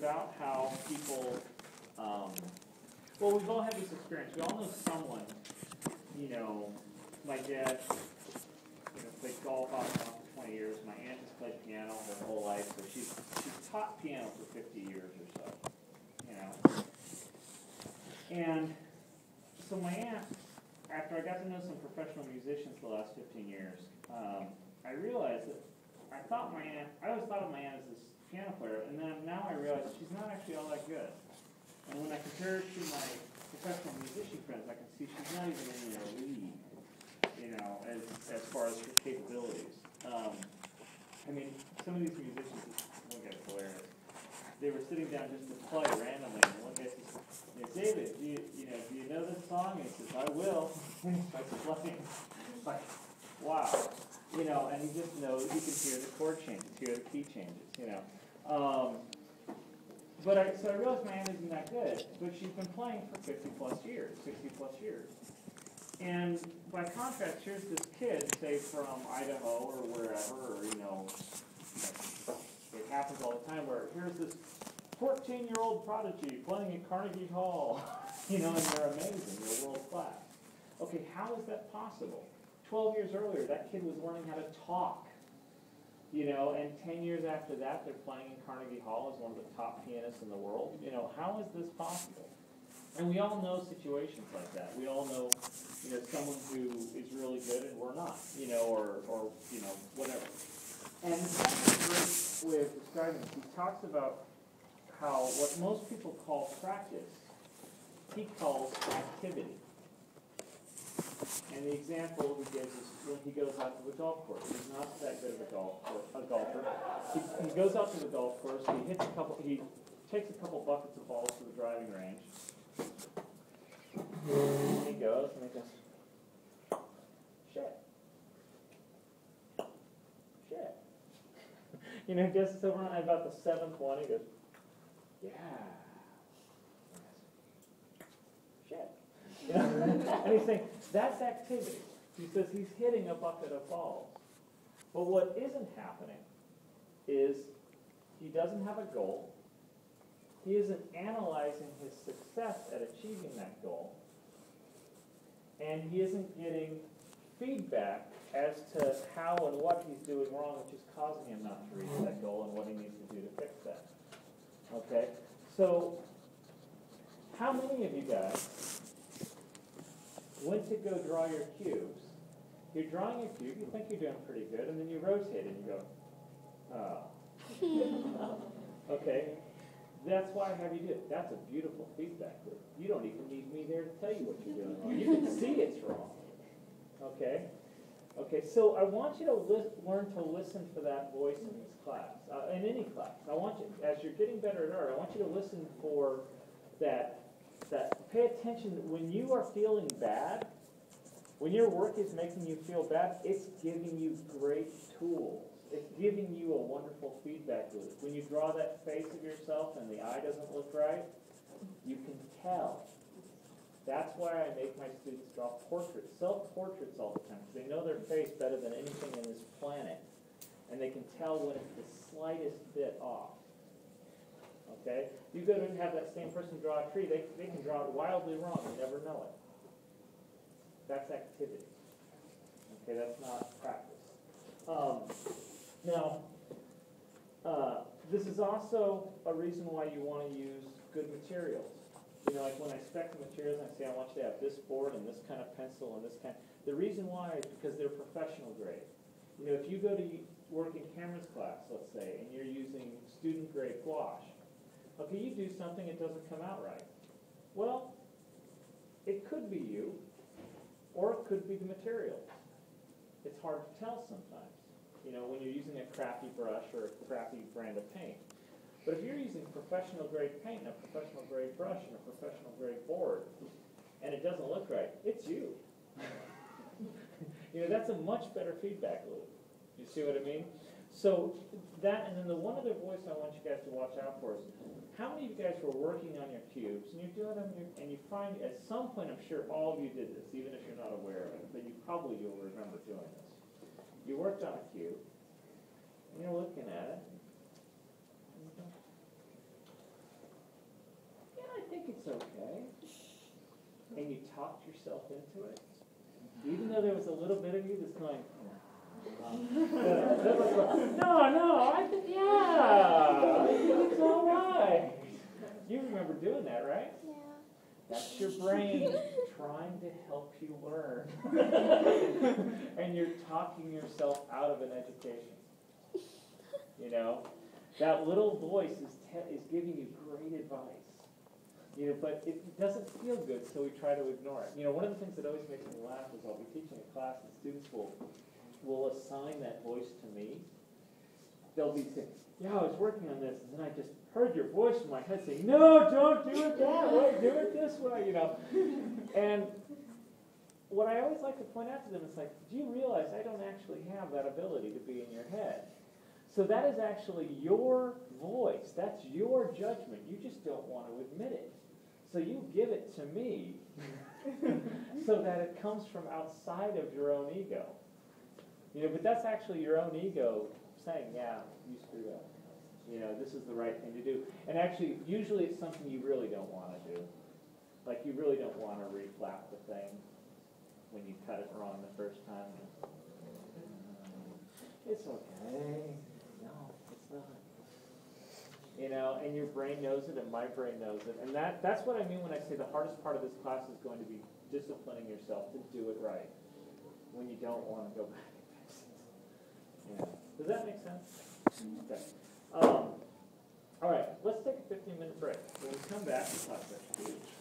about how people, well, we've all had this experience. We all know someone, my dad, played golf off and on for 20 years. My aunt has played piano her whole life, so she's taught piano for 50 years or so, And so my aunt, after I got to know some professional musicians the last 15 years, I realized that I always thought of my aunt as this piano player, and then now I realize she's not actually all that good. And when I compare her to my professional musician friends, I can see she's not even in their league, as far as her capabilities. Some of these musicians, one guy's hilarious. They were sitting down just to play randomly, and one guy says, David, do you know this song? And he says, I will. And he starts playing. It's like, wow. And he just knows, he can hear the chord changes, hear the key changes, So I realized my aunt isn't that good, but she's been playing for 50 plus years, 60 plus years. And by contrast, here's this kid, say from Idaho or wherever, or, it happens all the time where here's this 14-year-old prodigy playing at Carnegie Hall, and they're amazing, they're world class. Okay, how is that possible? 12 years earlier, that kid was learning how to talk, and 10 years after that, they're playing in Carnegie Hall as one of the top pianists in the world. How is this possible? And we all know situations like that. We all know, someone who is really good and we're not, or whatever. And that's a great way of describing this. He talks about how what most people call practice, he calls activity. And the example he gives is when he goes out to the golf course. He's not that good of a golfer. He goes out to the golf course, he takes a couple buckets of balls to the driving range. And he goes, and he goes, shit. Just around about the 7th one, he goes, yeah. Shit. And he's saying, that's activity. He says he's hitting a bucket of balls. But what isn't happening is he doesn't have a goal. He isn't analyzing his success at achieving that goal. And he isn't getting feedback as to how and what he's doing wrong, which is causing him not to reach that goal and what he needs to do to fix that. Okay? So, how many of you guys went to go draw your cubes? You're drawing a cube, you think you're doing pretty good, and then you rotate it and you go, oh. Okay? That's why I have you do it. That's a beautiful feedback loop. You don't even need me there to tell you what you're doing wrong. You can see it's wrong. Okay? Okay, so I want you to learn to listen for that voice in this class, in any class. I want you, as you're getting better at art, I want you to listen for that pay attention that when you are feeling bad, when your work is making you feel bad, it's giving you great tools. It's giving you a wonderful feedback loop. When you draw that face of yourself and the eye doesn't look right, you can tell. That's why I make my students draw portraits, self-portraits all the time, because they know their face better than anything in this planet. And they can tell when it's the slightest bit off. Okay? You go to and have that same person draw a tree, they can draw it wildly wrong, you never know it. That's activity. Okay, that's not practice. This is also a reason why you want to use good materials. Like when I spec the materials, I say I want you to have this board and this kind of pencil and this kind. The reason why is because they're professional grade. If you go to work in Cameron's class, let's say, and you're using student grade gouache, okay, you do something, it doesn't come out right. Well, it could be you, or it could be the materials. It's hard to tell sometimes, when you're using a crappy brush or a crappy brand of paint. But if you're using professional grade paint and a professional grade brush and a professional grade board, and it doesn't look right, it's you. That's a much better feedback loop. You see what I mean? So that, and then the one other voice I want you guys to watch out for is, how many of you guys were working on your cubes, and you're doing them, and you find, at some point, I'm sure all of you did this, even if you're not aware of it, but you'll remember doing this. You worked on a cube, and you're looking at it, it's okay. And you talked yourself into it, even though there was a little bit of you that's going, no, I think, yeah, it's all right. You remember doing that, right? Yeah. That's your brain trying to help you learn. And you're talking yourself out of an education. You know, that little voice is giving you great advice. You know, but it doesn't feel good, so we try to ignore it. You know, one of the things that always makes me laugh is I'll be teaching a class and students will assign that voice to me. They'll be saying, yeah, I was working on this, and then I just heard your voice in my head saying, no, don't do it that way, do it this way, you know. And what I always like to point out to them is like, do you realize I don't actually have that ability to be in your head? So that is actually your voice. That's your judgment. You just don't want to admit it. So you give it to me so that it comes from outside of your own ego. You know, but that's actually your own ego saying, yeah, you screwed up. You know, this is the right thing to do. And actually, usually it's something you really don't want to do. Like you really don't want to reflap the thing when you cut it wrong the first time. It's okay. No, it's not. You know, and your brain knows it, and my brain knows it. And that's what I mean when I say the hardest part of this class is going to be disciplining yourself to do it right when you don't want to go back and fix it. Yeah. Does that make sense? Okay. All right, let's take a 15-minute break. When we come back, we'll talk about speech.